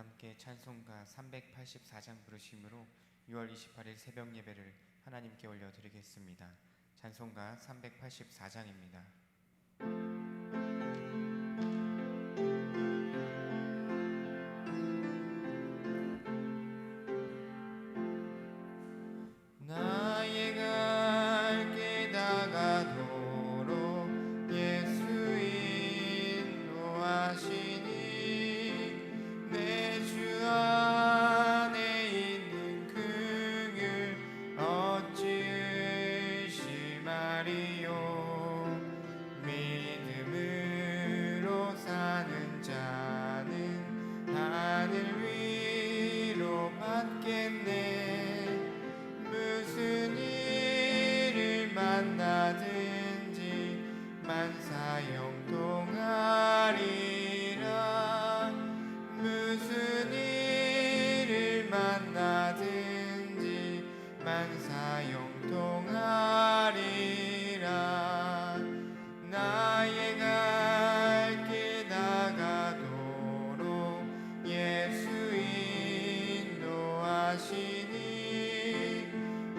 함께 찬송가 384장 부르심으로 6월 28일 새벽 예배를 하나님께 올려드리겠습니다. 찬송가 384장입니다. 나의 갈 길 다가도록 예수 인도하시니 내 주 안에 있는 긍휼 어찌 의심하리요. 믿음으로 사는 자는 하늘 위로 받겠네. 무슨 일을 만나든지 만사형통하리라. 무슨 일을 만나든지 만사형통하리라. 나의 갈 길 다가도록 예수 인도하시니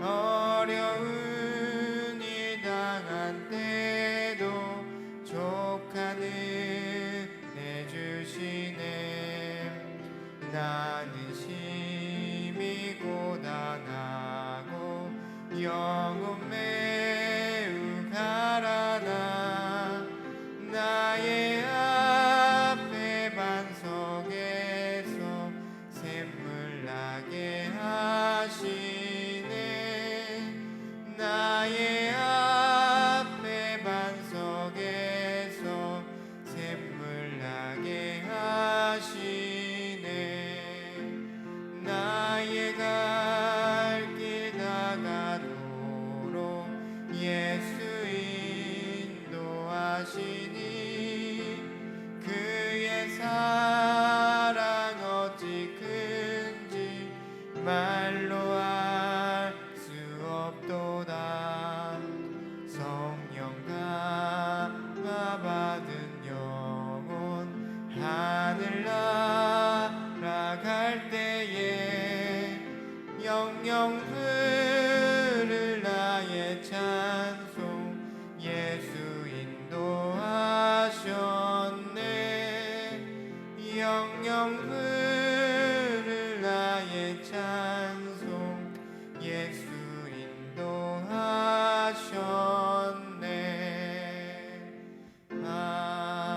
어려운 일 당한 때도 족한 은혜 주시네. 나는 심히 고단하고 영혼 매우 가라나. 나의 앞에 반석에서 샘물 나게 하시네. 나의 앞에 반석에서 샘물 나게 하시네. 나의 갈 길 다가도록 예수 인도하시니 그의 사랑 어찌 큰지 말로 알 수 없도다. 성령 감화받은 영혼 하늘 날아갈 때에 영영 부를 나의 찬송 예수 인도하셨네. 영영 부를 나의 찬송 예수 인도하셨네. 아멘.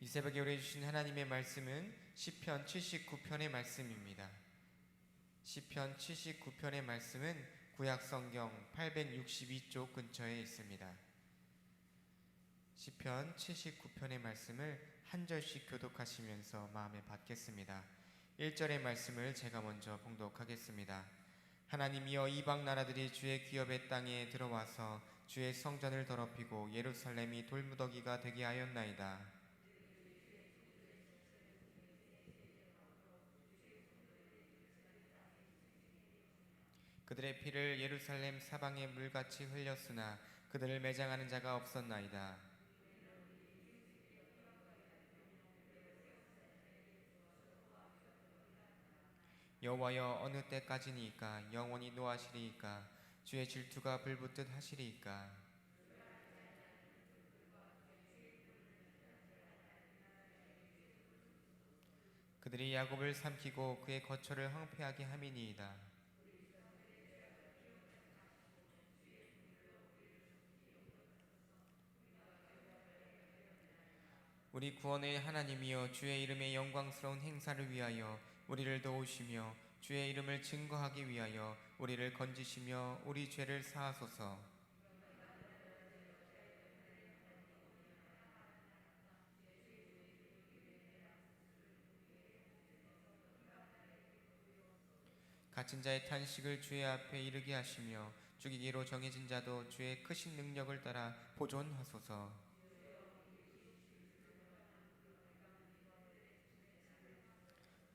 이 새벽에 우리 주신 하나님의 말씀은 시편 79편의 말씀입니다. 시편 79편의 말씀은 구약성경 862쪽 근처에 있습니다. 시편 79편의 말씀을 한 절씩 교독하시면서 마음에 받겠습니다. 1절의 말씀을 제가 먼저 봉독하겠습니다. 하나님이여, 이방 나라들이 주의 기업의 땅에 들어와서 주의 성전을 더럽히고 예루살렘이 돌무더기가 되게 하였나이다. 그들의 피를 예루살렘 사방에 물같이 흘렸으나 그들을 매장하는 자가 없었나이다. 여호와여, 어느 때까지니까 영원히 노하시리이까? 주의 질투가 불붙듯 하시리이까? 그들이 야곱을 삼키고 그의 거처를 황폐하게 함이니이다. 우리 구원의 하나님이여, 주의 이름의 영광스러운 행사를 위하여 우리를 도우시며 주의 이름을 증거하기 위하여 우리를 건지시며 우리 죄를 사하소서. 갇힌 자의 탄식을 주의 앞에 이르게 하시며 죽이기로 정해진 자도 주의 크신 능력을 따라 보존하소서.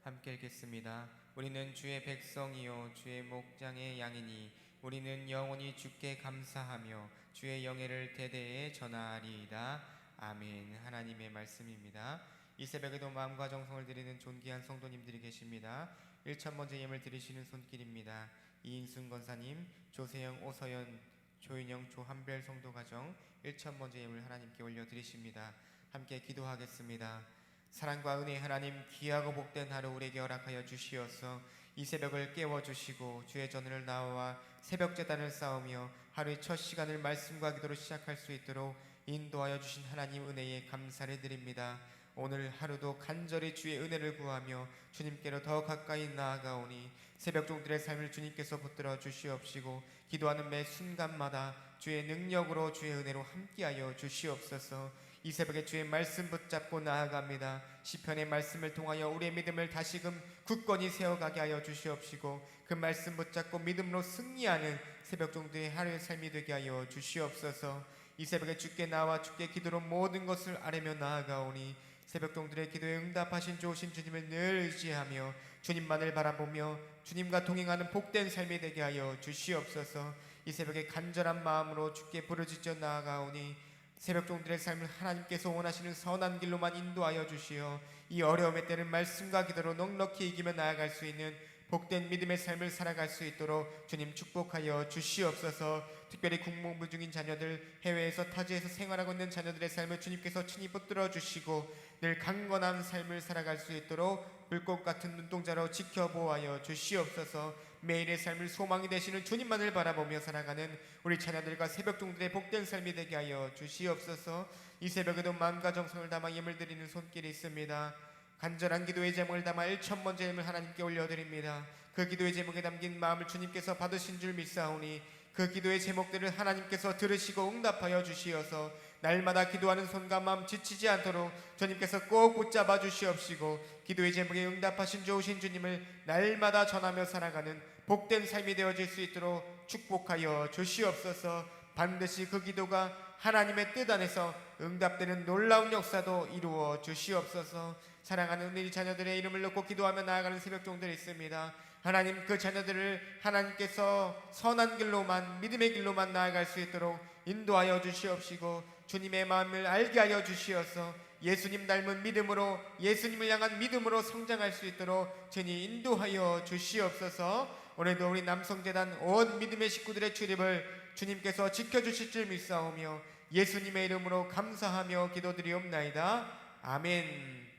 함께 읽겠습니다. 우리는 주의 백성이요 주의 목장의 양이니 우리는 영원히 주께 감사하며 주의 영예를 대대에 전하리이다. 아멘. 하나님의 말씀입니다. 이 새벽에도 마음과 정성을 드리는 존귀한 성도님들이 계십니다. 1,000번째 예물 드리시는 손길입니다. 이인순 권사님, 조세영, 오서연, 조인영, 조한별 성도 가정 1,000번째 예물 하나님께 올려드리십니다. 함께 기도하겠습니다. 사랑과 은혜의 하나님, 귀하고 복된 하루 우리에게 허락하여 주시어서 이 새벽을 깨워주시고 주의 전을 나와 새벽 제단을 쌓으며 하루의 첫 시간을 말씀과 기도로 시작할 수 있도록 인도하여 주신 하나님 은혜에 감사를 드립니다. 오늘 하루도 간절히 주의 은혜를 구하며 주님께로 더 가까이 나아가오니 새벽 종들의 삶을 주님께서 붙들어 주시옵시고 기도하는 매 순간마다 주의 능력으로 주의 은혜로 함께하여 주시옵소서. 이 새벽에 주의 말씀 붙잡고 나아갑니다. 시편의 말씀을 통하여 우리의 믿음을 다시금 굳건히 세워가게 하여 주시옵시고 그 말씀 붙잡고 믿음으로 승리하는 새벽 종들의 하루의 삶이 되게 하여 주시옵소서. 이 새벽에 주께 나와 주께 기도로 모든 것을 아뢰며 나아가오니 새벽 종들의 기도에 응답하신 좋으신 주님을 늘 의지하며 주님만을 바라보며 주님과 동행하는 복된 삶이 되게 하여 주시옵소서. 이 새벽에 간절한 마음으로 주께 부르짖어 나아가오니 새벽 종들의 삶을 하나님께서 원하시는 선한 길로만 인도하여 주시어 이 어려움의 때는 말씀과 기도로 넉넉히 이기며 나아갈 수 있는 복된 믿음의 삶을 살아갈 수 있도록 주님 축복하여 주시옵소서. 특별히 국무부 중인 자녀들, 해외에서 타지에서 생활하고 있는 자녀들의 삶을 주님께서 친히 붙들어 주시고 늘 강건한 삶을 살아갈 수 있도록 불꽃 같은 눈동자로 지켜보아여 주시옵소서. 매일의 삶을 소망이 되시는 주님만을 바라보며 살아가는 우리 자녀들과 새벽 종들의 복된 삶이 되게 하여 주시옵소서. 이 새벽에도 마음과 정성을 담아 예물 드리는 손길이 있습니다. 간절한 기도의 제목을 담아 1,000번째 예물 하나님께 올려드립니다. 그 기도의 제목에 담긴 마음을 주님께서 받으신 줄 믿사오니 그 기도의 제목들을 하나님께서 들으시고 응답하여 주시어서 날마다 기도하는 손과 마음 지치지 않도록 주님께서 꼭 붙잡아 주시옵시고 기도의 제목에 응답하신 좋으신 주님을 날마다 전하며 살아가는 복된 삶이 되어질 수 있도록 축복하여 주시옵소서. 반드시 그 기도가 하나님의 뜻 안에서 응답되는 놀라운 역사도 이루어 주시옵소서. 사랑하는 우리 자녀들의 이름을 놓고 기도하며 나아가는 새벽 종들이 있습니다. 하나님, 그 자녀들을 하나님께서 선한 길로만, 믿음의 길로만 나아갈 수 있도록 인도하여 주시옵시고 주님의 마음을 알게 하여 주시어서 예수님 닮은 믿음으로, 예수님을 향한 믿음으로 성장할 수 있도록 주님 인도하여 주시옵소서. 오늘도 우리 남성재단 온 믿음의 식구들의 출입을 주님께서 지켜주실 줄 믿사오며 예수님의 이름으로 감사하며 기도드리옵나이다. 아멘.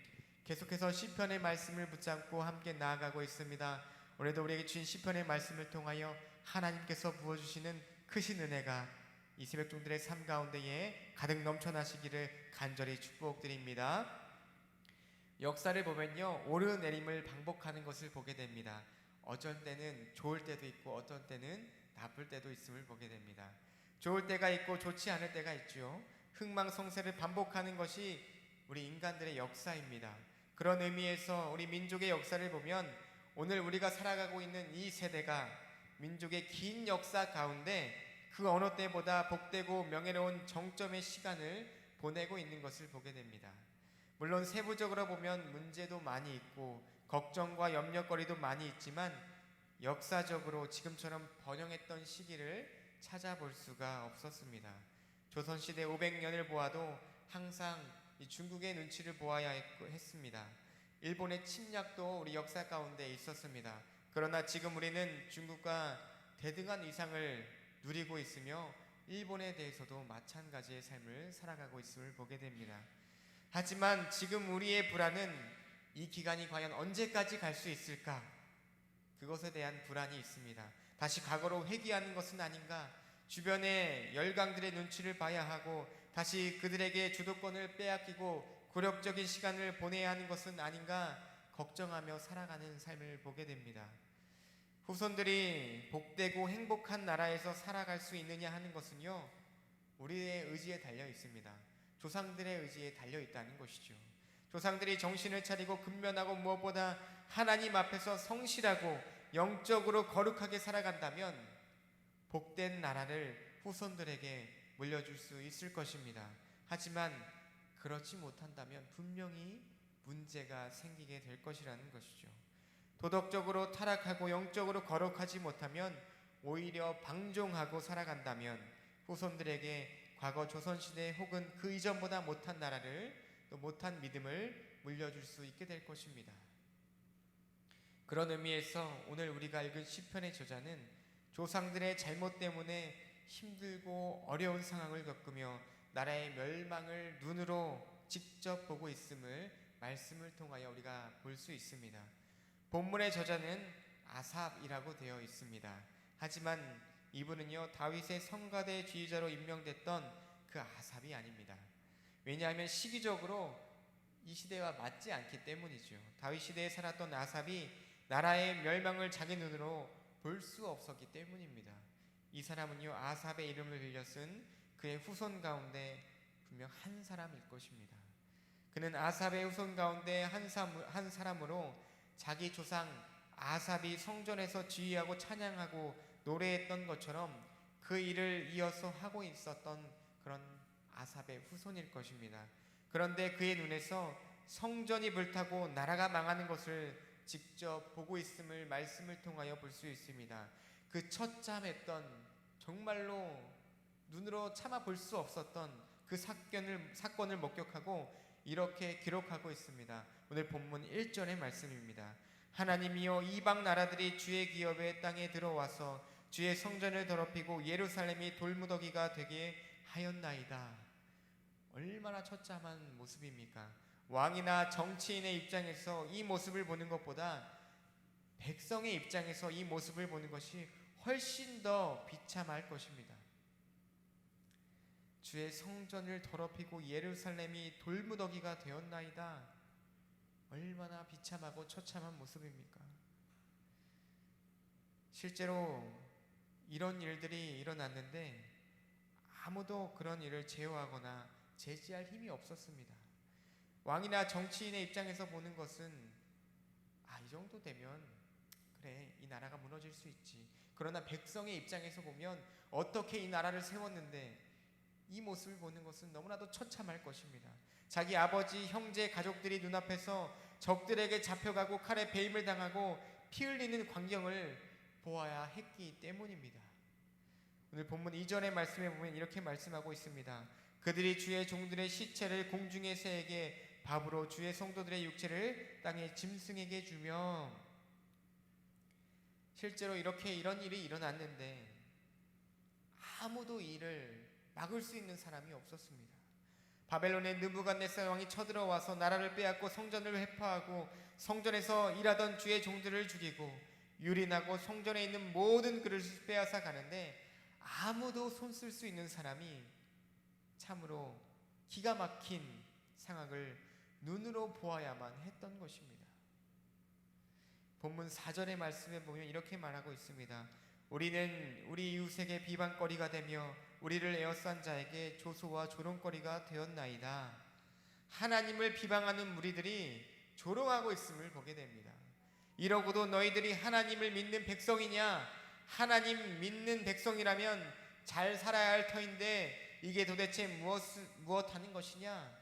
계속해서 시편의 말씀을 붙잡고 함께 나아가고 있습니다. 오늘도 우리에게 주신 시편의 말씀을 통하여 하나님께서 부어주시는 크신 은혜가 이 새벽 종들의 삶 가운데에 가득 넘쳐나시기를 간절히 축복드립니다. 역사를 보면요, 오르내림을 반복하는 것을 보게 됩니다. 어쩔 때는 좋을 때도 있고 어떤 때는 나쁠 때도 있음을 보게 됩니다. 좋을 때가 있고 좋지 않을 때가 있죠. 흥망성쇠를 반복하는 것이 우리 인간들의 역사입니다. 그런 의미에서 우리 민족의 역사를 보면 오늘 우리가 살아가고 있는 이 세대가 민족의 긴 역사 가운데 그 어느 때보다 복되고 명예로운 정점의 시간을 보내고 있는 것을 보게 됩니다. 물론 세부적으로 보면 문제도 많이 있고 걱정과 염려거리도 많이 있지만 역사적으로 지금처럼 번영했던 시기를 찾아볼 수가 없었습니다. 조선시대 500년을 보아도 항상 이 중국의 눈치를 보아야 했습니다. 일본의 침략도 우리 역사 가운데 있었습니다. 그러나 지금 우리는 중국과 대등한 위상을 누리고 있으며 일본에 대해서도 마찬가지의 삶을 살아가고 있음을 보게 됩니다. 하지만 지금 우리의 불안은 이 기간이 과연 언제까지 갈 수 있을까? 그것에 대한 불안이 있습니다. 다시 과거로 회귀하는 것은 아닌가? 주변의 열강들의 눈치를 봐야 하고 다시 그들에게 주도권을 빼앗기고 굴욕적인 시간을 보내야 하는 것은 아닌가 걱정하며 살아가는 삶을 보게 됩니다. 후손들이 복되고 행복한 나라에서 살아갈 수 있느냐 하는 것은요, 우리의 의지에 달려 있습니다. 조상들의 의지에 달려 있다는 것이죠. 조상들이 정신을 차리고 근면하고 무엇보다 하나님 앞에서 성실하고 영적으로 거룩하게 살아간다면 복된 나라를 후손들에게 물려줄 수 있을 것입니다. 하지만 그렇지 못한다면 분명히 문제가 생기게 될 것이라는 것이죠. 도덕적으로 타락하고 영적으로 거룩하지 못하면 오히려 방종하고 살아간다면 후손들에게 과거 조선시대 혹은 그 이전보다 못한 나라를, 또 못한 믿음을 물려줄 수 있게 될 것입니다. 그런 의미에서 오늘 우리가 읽은 시편의 저자는 조상들의 잘못 때문에 힘들고 어려운 상황을 겪으며 나라의 멸망을 눈으로 직접 보고 있음을 말씀을 통하여 우리가 볼 수 있습니다. 본문의 저자는 아삽이라고 되어 있습니다. 하지만 이분은요, 다윗의 성가대 지휘자로 임명됐던 그 아삽이 아닙니다. 왜냐하면 시기적으로 이 시대와 맞지 않기 때문이죠. 다윗 시대에 살았던 아삽이 나라의 멸망을 자기 눈으로 볼 수 없었기 때문입니다. 이 사람은요, 아삽의 이름을 빌려 쓴 그의 후손 가운데 분명 한 사람일 것입니다. 그는 아삽의 후손 가운데 한 사람으로 자기 조상 아삽이 성전에서 지휘하고 찬양하고 노래했던 것처럼 그 일을 이어서 하고 있었던 그런 아삽의 후손일 것입니다. 그런데 그의 눈에서 성전이 불타고 나라가 망하는 것을 직접 보고 있음을 말씀을 통하여 볼 수 있습니다. 그 처참했던, 정말로 눈으로 참아 볼 수 없었던 그 사건을 목격하고 이렇게 기록하고 있습니다. 오늘 본문 1절의 말씀입니다. 하나님이여, 이방 나라들이 주의 기업의 땅에 들어와서 주의 성전을 더럽히고 예루살렘이 돌무더기가 되게 하였나이다. 얼마나 처참한 모습입니까? 왕이나 정치인의 입장에서 이 모습을 보는 것보다 백성의 입장에서 이 모습을 보는 것이 훨씬 더 비참할 것입니다. 주의 성전을 더럽히고 예루살렘이 돌무더기가 되었나이다. 얼마나 비참하고 처참한 모습입니까? 실제로 이런 일들이 일어났는데 아무도 그런 일을 제어하거나 제지할 힘이 없었습니다. 왕이나 정치인의 입장에서 보는 것은 이 정도 되면 그래, 이 나라가 무너질 수 있지. 그러나 백성의 입장에서 보면 어떻게 이 나라를 세웠는데 이 모습을 보는 것은 너무나도 처참할 것입니다. 자기 아버지, 형제, 가족들이 눈앞에서 적들에게 잡혀가고 칼에 배임을 당하고 피 흘리는 광경을 보아야 했기 때문입니다. 오늘 본문 2절의 말씀에 보면 이렇게 말씀하고 있습니다. 그들이 주의 종들의 시체를 공중의 새에게, 밥으로 주의 성도들의 육체를 땅의 짐승에게 주며. 실제로 이런 일이 일어났는데 아무도 이 일을 막을 수 있는 사람이 없었습니다. 바벨론의 느부갓네살 왕이 쳐들어와서 나라를 빼앗고 성전을 회파하고 성전에서 일하던 주의 종들을 죽이고 유린하고 성전에 있는 모든 그릇을 빼앗아 가는데 아무도 손 쓸 수 있는 사람이 참으로 기가 막힌 상황을 눈으로 보아야만 했던 것입니다. 본문 4절의 말씀에 보면 이렇게 말하고 있습니다. 우리는 우리 이웃에게 비방거리가 되며 우리를 에워싼 자에게 조소와 조롱거리가 되었나이다. 하나님을 비방하는 무리들이 조롱하고 있음을 보게 됩니다. 이러고도 너희들이 하나님을 믿는 백성이냐? 하나님 믿는 백성이라면 잘 살아야 할 터인데 이게 도대체 무엇 하는 것이냐?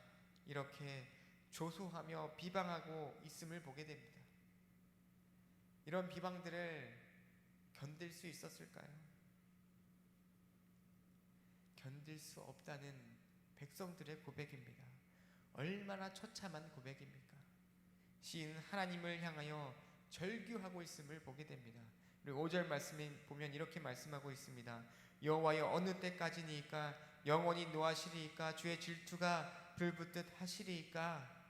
이렇게 조소하며 비방하고 있음을 보게 됩니다. 이런 비방들을 견딜 수 있었을까요? 견딜 수 없다는 백성들의 고백입니다. 얼마나 처참한 고백입니까? 시인은 하나님을 향하여 절규하고 있음을 보게 됩니다. 그리고 5절 말씀에 보면 이렇게 말씀하고 있습니다. 여호와여, 어느 때까지니까? 영원히 노하시리이까? 주의 질투가 불붙듯 하시리이까?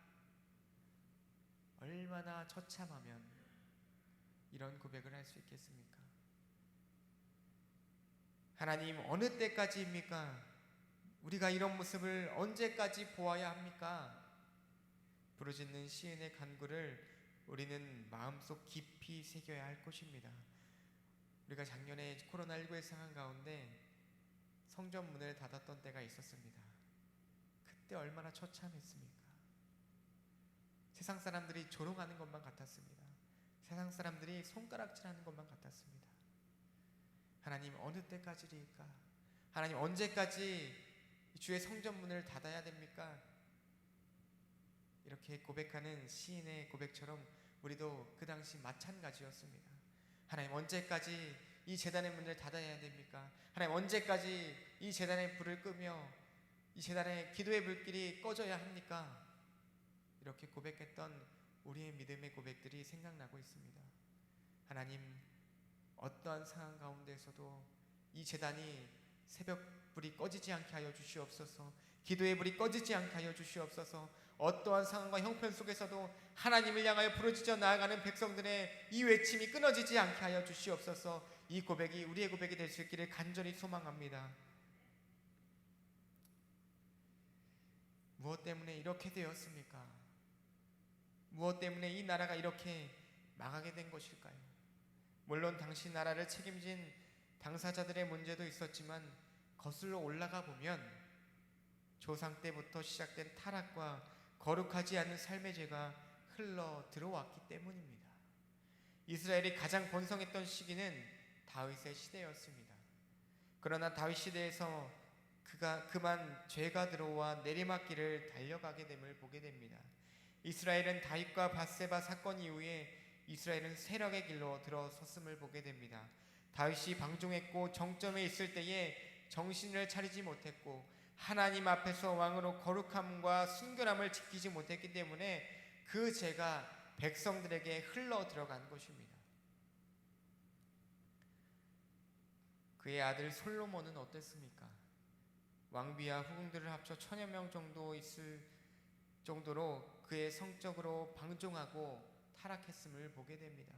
얼마나 처참하면 이런 고백을 할 수 있겠습니까? 하나님, 어느 때까지입니까? 우리가 이런 모습을 언제까지 보아야 합니까? 부르짖는 시인의 간구를 우리는 마음속 깊이 새겨야 할 것입니다. 우리가 작년에 코로나19의 상황 가운데 성전 문을 닫았던 때가 있었습니다. 그때 얼마나 처참했습니까? 세상 사람들이 조롱하는 것만 같았습니다. 세상 사람들이 손가락질하는 것만 같았습니다. 하나님, 어느 때까지일까? 하나님, 언제까지 주의 성전 문을 닫아야 됩니까? 이렇게 고백하는 시인의 고백처럼 우리도 그 당시 마찬가지였습니다. 하나님, 언제까지 이 제단의 문을 닫아야 됩니까? 하나님, 언제까지 이 제단의 불을 끄며 이 제단의 기도의 불길이 꺼져야 합니까? 이렇게 고백했던 우리의 믿음의 고백들이 생각나고 있습니다. 하나님, 어떠한 상황 가운데서도 이 제단이 새벽 불이 꺼지지 않게 하여 주시옵소서. 기도의 불이 꺼지지 않게 하여 주시옵소서. 어떠한 상황과 형편 속에서도 하나님을 향하여 부르짖어 나아가는 백성들의 이 외침이 끊어지지 않게 하여 주시옵소서. 이 고백이 우리의 고백이 될 수 있기를 간절히 소망합니다. 무엇 때문에 이렇게 되었습니까? 무엇 때문에 이 나라가 이렇게 망하게 된 것일까요? 물론 당시 나라를 책임진 당사자들의 문제도 있었지만 거슬러 올라가 보면 조상 때부터 시작된 타락과 거룩하지 않은 삶의 죄가 흘러 들어왔기 때문입니다. 이스라엘이 가장 번성했던 시기는 다윗의 시대였습니다. 그러나 다윗 시대에서 그가 그만 죄가 들어와 내리막길을 달려가게 됨을 보게 됩니다. 이스라엘은 다윗과 밧세바 사건 이후에 이스라엘은 세력의 길로 들어섰음을 보게 됩니다. 다윗이 방종했고 정점에 있을 때에 정신을 차리지 못했고 하나님 앞에서 왕으로 거룩함과 순결함을 지키지 못했기 때문에 그 죄가 백성들에게 흘러 들어간 것입니다. 그의 아들 솔로몬은 어땠습니까? 왕비와 후궁들을 합쳐 1000여 명 정도 있을 정도로 그의 성적으로 방종하고 타락했음을 보게 됩니다.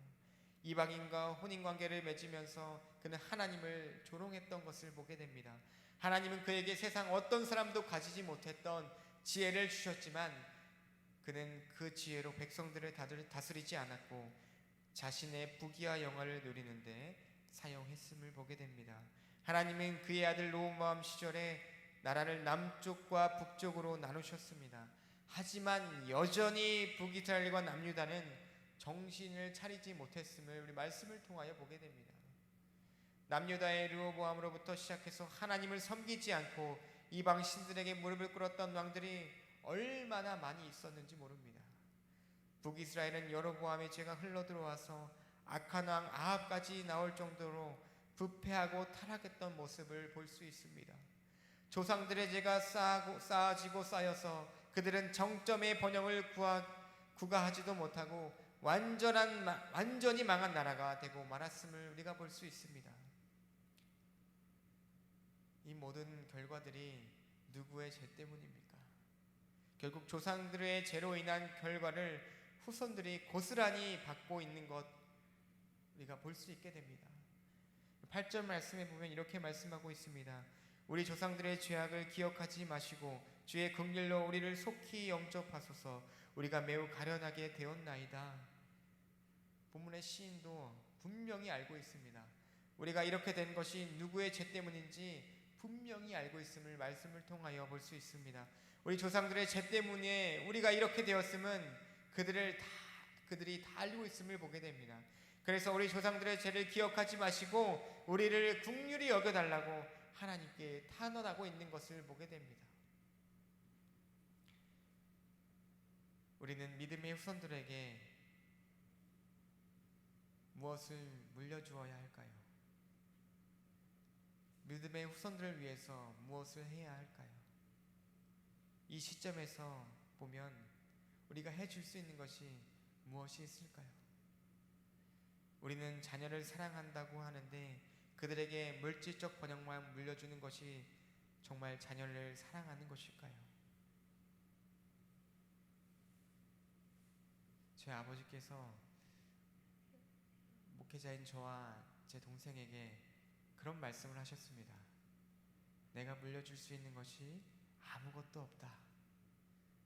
이방인과 혼인관계를 맺으면서 그는 하나님을 조롱했던 것을 보게 됩니다. 하나님은 그에게 세상 어떤 사람도 가지지 못했던 지혜를 주셨지만 그는 그 지혜로 백성들을 다스리지 않았고 자신의 부귀와 영화를 누리는데 사용했음을 보게 됩니다. 하나님은 그의 아들 로보암 시절에 나라를 남쪽과 북쪽으로 나누셨습니다. 하지만 여전히 북이스라엘과 남유다는 정신을 차리지 못했음을 우리 말씀을 통하여 보게 됩니다. 남유다의 르호보암으로부터 시작해서 하나님을 섬기지 않고 이방 신들에게 무릎을 꿇었던 왕들이 얼마나 많이 있었는지 모릅니다. 북이스라엘은 여로보암의 죄가 흘러들어와서 악한 왕 아합까지 나올 정도로 부패하고 타락했던 모습을 볼 수 있습니다. 조상들의 죄가 쌓아지고 쌓여서 그들은 정점의 번영을 구가하지도 못하고 완전히 망한 나라가 되고 말았음을 우리가 볼 수 있습니다. 이 모든 결과들이 누구의 죄 때문입니까? 결국 조상들의 죄로 인한 결과를 후손들이 고스란히 받고 있는 것 우리가 볼 수 있게 됩니다. 8절 말씀에 보면 이렇게 말씀하고 있습니다. 우리 조상들의 죄악을 기억하지 마시고 주의 긍휼로 우리를 속히 영접하소서. 우리가 매우 가련하게 되었나이다. 본문의 시인도 분명히 알고 있습니다. 우리가 이렇게 된 것이 누구의 죄 때문인지 분명히 알고 있음을 말씀을 통하여 볼 수 있습니다. 우리 조상들의 죄 때문에 우리가 이렇게 되었음은 그들이 다 알고 있음을 보게 됩니다. 그래서 우리 조상들의 죄를 기억하지 마시고 우리를 긍휼히 여겨달라고 하나님께 탄원하고 있는 것을 보게 됩니다. 우리는 믿음의 후손들에게 무엇을 물려주어야 할까요? 믿음의 후손들을 위해서 무엇을 해야 할까요? 이 시점에서 보면 우리가 해줄 수 있는 것이 무엇이 있을까요? 우리는 자녀를 사랑한다고 하는데 그들에게 물질적 번영만 물려주는 것이 정말 자녀를 사랑하는 것일까요? 제 아버지께서 목회자인 저와 제 동생에게 그런 말씀을 하셨습니다. 내가 물려줄 수 있는 것이 아무것도 없다.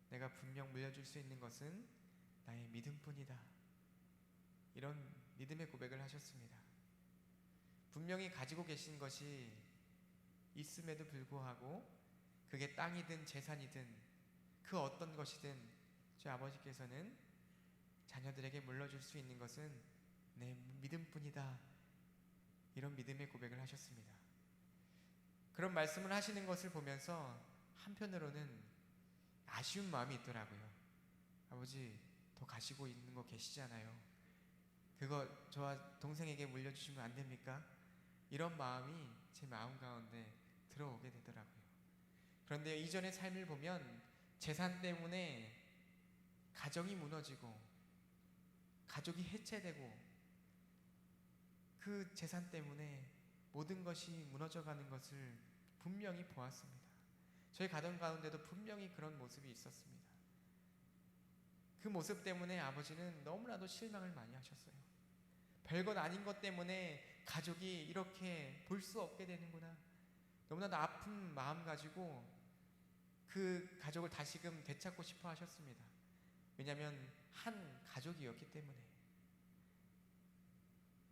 내가 분명 물려줄 수 있는 것은 나의 믿음뿐이다. 이런 믿음의 고백을 하셨습니다. 분명히 가지고 계신 것이 있음에도 불구하고 그게 땅이든 재산이든 그 어떤 것이든 제 아버지께서는 자녀들에게 물려줄 수 있는 것은 내 믿음뿐이다. 이런 믿음의 고백을 하셨습니다. 그런 말씀을 하시는 것을 보면서 한편으로는 아쉬운 마음이 있더라고요. 아버지 더 가지고 있는 거 계시잖아요. 그거 저와 동생에게 물려주시면 안 됩니까? 이런 마음이 제 마음 가운데 들어오게 되더라고요. 그런데 이전의 삶을 보면 재산 때문에 가정이 무너지고 가족이 해체되고 그 재산 때문에 모든 것이 무너져가는 것을 분명히 보았습니다. 저희 가정 가운데도 분명히 그런 모습이 있었습니다. 그 모습 때문에 아버지는 너무나도 실망을 많이 하셨어요. 별것 아닌 것 때문에 가족이 이렇게 볼 수 없게 되는구나. 너무나도 아픈 마음 가지고 그 가족을 다시금 되찾고 싶어 하셨습니다. 왜냐하면 한 가족이었기 때문에.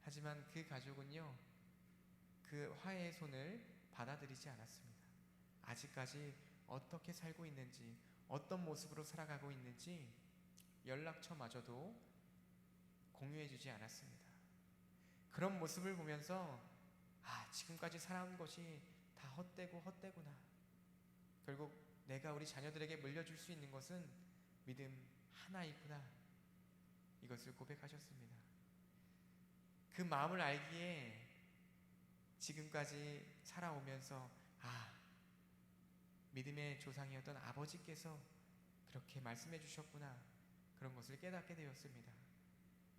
하지만 그 가족은요, 그 화해의 손을 받아들이지 않았습니다. 아직까지 어떻게 살고 있는지, 어떤 모습으로 살아가고 있는지 연락처마저도 공유해주지 않았습니다. 그런 모습을 보면서 지금까지 살아온 것이 다 헛되구나. 결국 내가 우리 자녀들에게 물려줄 수 있는 것은 믿음 하나이구나. 이것을 고백하셨습니다. 그 마음을 알기에 지금까지 살아오면서 믿음의 조상이었던 아버지께서 그렇게 말씀해 주셨구나, 그런 것을 깨닫게 되었습니다.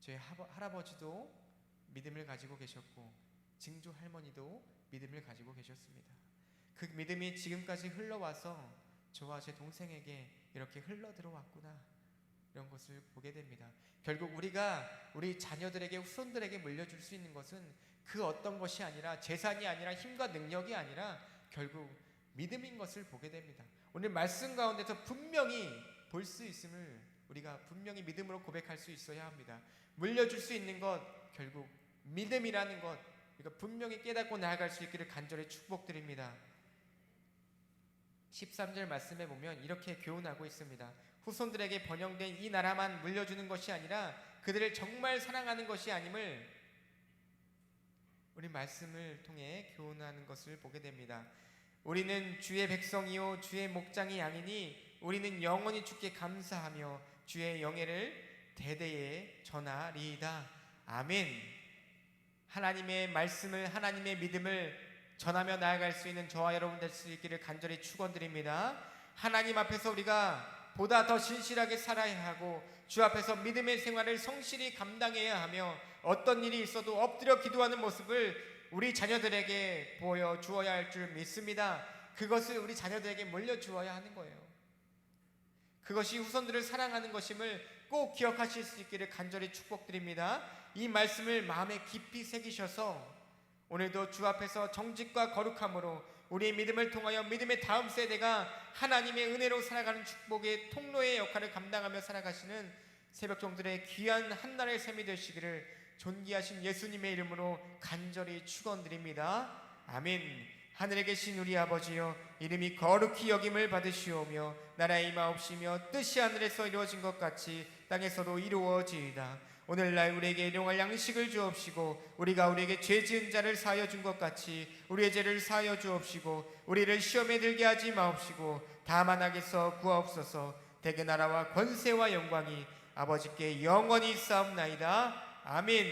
저희 할아버지도 믿음을 가지고 계셨고 증조 할머니도 믿음을 가지고 계셨습니다. 그 믿음이 지금까지 흘러와서 저와 제 동생에게 이렇게 흘러 들어왔구나, 이런 것을 보게 됩니다. 결국 우리가 우리 자녀들에게, 후손들에게 물려줄 수 있는 것은 그 어떤 것이 아니라, 재산이 아니라, 힘과 능력이 아니라 결국 믿음인 것을 보게 됩니다. 오늘 말씀 가운데서 분명히 볼 수 있음을 우리가 분명히 믿음으로 고백할 수 있어야 합니다. 물려줄 수 있는 것, 결국 믿음이라는 것, 우리가 분명히 깨닫고 나아갈 수 있기를 간절히 축복드립니다. 13절 말씀에 보면 이렇게 교훈하고 있습니다. 후손들에게 번영된 이 나라만 물려주는 것이 아니라 그들을 정말 사랑하는 것이 아님을 우리 말씀을 통해 교훈하는 것을 보게 됩니다. 우리는 주의 백성이요 주의 목장이 양이니 우리는 영원히 주께 감사하며 주의 영예를 대대에 전하리이다. 아멘. 하나님의 말씀을, 하나님의 믿음을 전하며 나아갈 수 있는 저와 여러분 될 수 있기를 간절히 축원드립니다. 하나님 앞에서 우리가 보다 더 진실하게 살아야 하고 주 앞에서 믿음의 생활을 성실히 감당해야 하며 어떤 일이 있어도 엎드려 기도하는 모습을 우리 자녀들에게 보여주어야 할 줄 믿습니다. 그것을 우리 자녀들에게 물려주어야 하는 거예요. 그것이 후손들을 사랑하는 것임을 꼭 기억하실 수 있기를 간절히 축복드립니다. 이 말씀을 마음에 깊이 새기셔서 오늘도 주 앞에서 정직과 거룩함으로 우리의 믿음을 통하여 믿음의 다음 세대가 하나님의 은혜로 살아가는 축복의 통로의 역할을 감당하며 살아가시는 새벽종들의 귀한 한나라의 삶이 되시기를 존귀하신 예수님의 이름으로 간절히 축원드립니다. 아멘. 하늘에 계신 우리 아버지여, 이름이 거룩히 여김을 받으시오며 나라의 임하옵시며 뜻이 하늘에서 이루어진 것 같이 땅에서도 이루어지이다. 오늘날 우리에게 일용할 양식을 주옵시고 우리가 우리에게 죄 지은 자를 사하여 준 것 같이 우리의 죄를 사하여 주옵시고 우리를 시험에 들게 하지 마옵시고 다만 악에서 구하옵소서. 대개 나라와 권세와 영광이 아버지께 영원히 있사옵나이다. 아멘.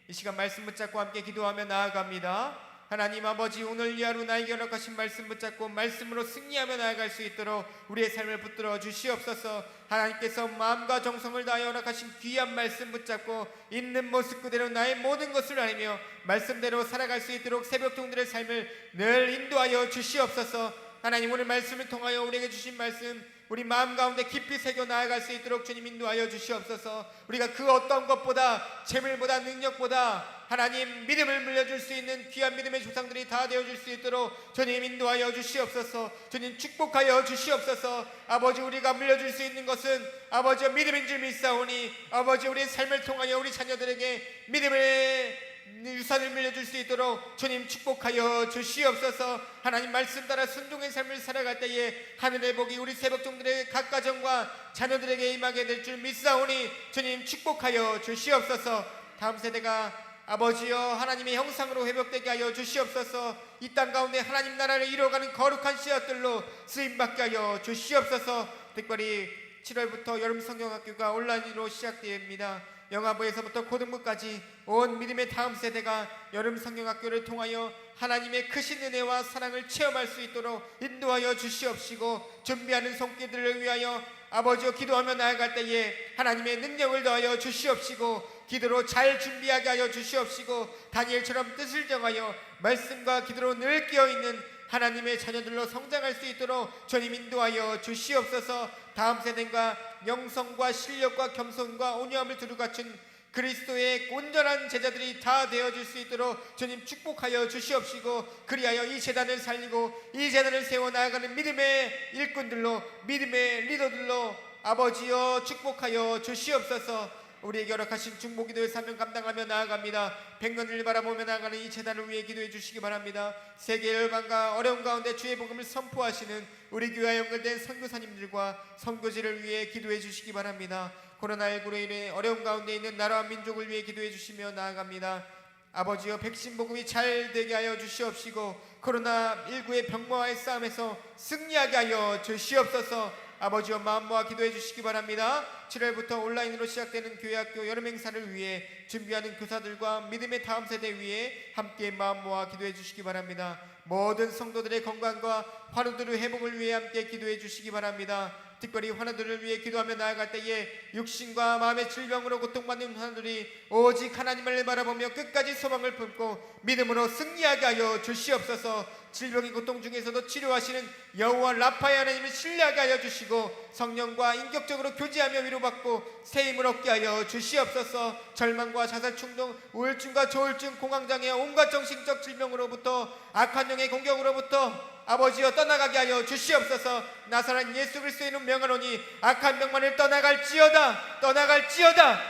이 시간 말씀 붙잡고 함께 기도하며 나아갑니다. 하나님 아버지, 오늘 이 하루 나에게 허락하신 말씀 붙잡고 말씀으로 승리하며 나아갈 수 있도록 우리의 삶을 붙들어 주시옵소서. 하나님께서 마음과 정성을 다하여 허락하신 귀한 말씀 붙잡고 있는 모습 그대로 나의 모든 것을 알며 말씀대로 살아갈 수 있도록 새벽종들의 삶을 늘 인도하여 주시옵소서. 하나님, 오늘 말씀을 통하여 우리에게 주신 말씀 우리 마음 가운데 깊이 새겨 나아갈 수 있도록 주님 인도하여 주시옵소서. 우리가 그 어떤 것보다, 재물보다, 능력보다 하나님 믿음을 물려줄 수 있는 귀한 믿음의 조상들이 다 되어줄 수 있도록 주님 인도하여 주시옵소서. 주님 축복하여 주시옵소서. 아버지, 우리가 물려줄 수 있는 것은 아버지의 믿음인 줄 믿사오니 아버지, 우리의 삶을 통하여 우리 자녀들에게 믿음의 유산을 물려줄 수 있도록 주님 축복하여 주시옵소서. 하나님 말씀 따라 순종의 삶을 살아갈 때에 하늘의 복이 우리 새벽종들의 각 가정과 자녀들에게 임하게 될 줄 믿사오니 주님 축복하여 주시옵소서. 다음 세대가 아버지여 하나님의 형상으로 회복되게 하여 주시옵소서. 이 땅 가운데 하나님 나라를 이루어가는 거룩한 씨앗들로 쓰임받게 하여 주시옵소서. 특별히 7월부터 여름 성경학교가 온라인으로 시작됩니다. 영아부에서부터 고등부까지 온 믿음의 다음 세대가 여름 성경학교를 통하여 하나님의 크신 은혜와 사랑을 체험할 수 있도록 인도하여 주시옵시고, 준비하는 손길들을 위하여 아버지여 기도하며 나아갈 때에 하나님의 능력을 더하여 주시옵시고, 기도로 잘 준비하게 하여 주시옵시고, 다니엘처럼 뜻을 정하여 말씀과 기도로 늘 깨어있는 하나님의 자녀들로 성장할 수 있도록 주님 인도하여 주시옵소서. 다음 세대가 영성과 실력과 겸손과 온유함을 두루 갖춘 그리스도의 온전한 제자들이 다 되어질 수 있도록 주님 축복하여 주시옵시고, 그리하여 이 재단을 살리고 이 재단을 세워 나아가는 믿음의 일꾼들로, 믿음의 리더들로 아버지여 축복하여 주시옵소서. 우리에게 허락하신 중보기도의 사명 감당하며 나아갑니다. 백년을 바라보며 나아가는 이 재단을 위해 기도해 주시기 바랍니다. 세계 열방과 어려운 가운데 주의 복음을 선포하시는 우리 교회와 연결된 선교사님들과 선교지를 위해 기도해 주시기 바랍니다. 코로나19로 인해 어려운 가운데 있는 나라와 민족을 위해 기도해 주시며 나아갑니다. 아버지여, 백신 복음이 잘 되게 하여 주시옵시고, 코로나19의 병마와의 싸움에서 승리하게 하여 주시옵소서. 아버지여, 마음 모아 기도해 주시기 바랍니다. 7월부터 온라인으로 시작되는 교회학교 여름 행사를 위해 준비하는 교사들과 믿음의 다음 세대 위해 함께 마음 모아 기도해 주시기 바랍니다. 모든 성도들의 건강과 환우들의 회복을 위해 함께 기도해 주시기 바랍니다. 특별히 환우들을 위해 기도하며 나아갈 때에 육신과 마음의 질병으로 고통받는 환우들이 오직 하나님을 바라보며 끝까지 소망을 품고 믿음으로 승리하게 하여 주시옵소서. 질병의 고통 중에서도 치료하시는 여호와 라파의 하나님을 신뢰하게 하여 주시고, 성령과 인격적으로 교제하며 위로받고 새 힘을 얻게 하여 주시옵소서. 절망과 자살 충동, 우울증과 조울증, 공황장애, 온갖 정신적 질병으로부터, 악한 영의 공격으로부터 아버지여 떠나가게 하여 주시옵소서. 나사렛 예수 그리스도의 이름 명하노니 악한 병만을 떠나갈지어다.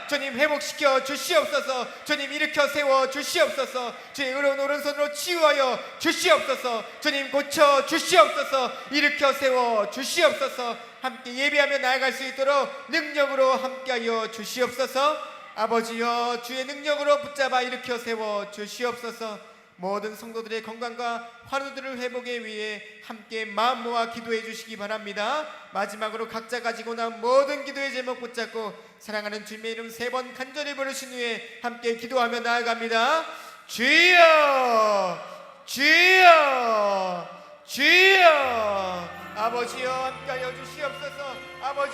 주님 회복시켜 주시옵소서. 주님 일으켜 세워 주시옵소서. 주의 의로운 오른손으로 치유하여 주시옵소서. 주님 고쳐 주시옵소서. 일으켜 세워 주시옵소서. 함께 예배하며 나아갈 수 있도록 능력으로 함께하여 주시옵소서. 아버지여, 주의 능력으로 붙잡아 일으켜 세워 주시옵소서. 모든 성도들의 건강과 환우들을 회복에 위해 함께 마음 모아 기도해 주시기 바랍니다. 마지막으로 각자 가지고 나온 모든 기도의 제목 붙잡고 사랑하는 주님의 이름 3번 간절히 부르신 후에 함께 기도하며 나아갑니다. 주여, 주여, 주여. 아버지여, 함께하여 주시옵소서. 아버지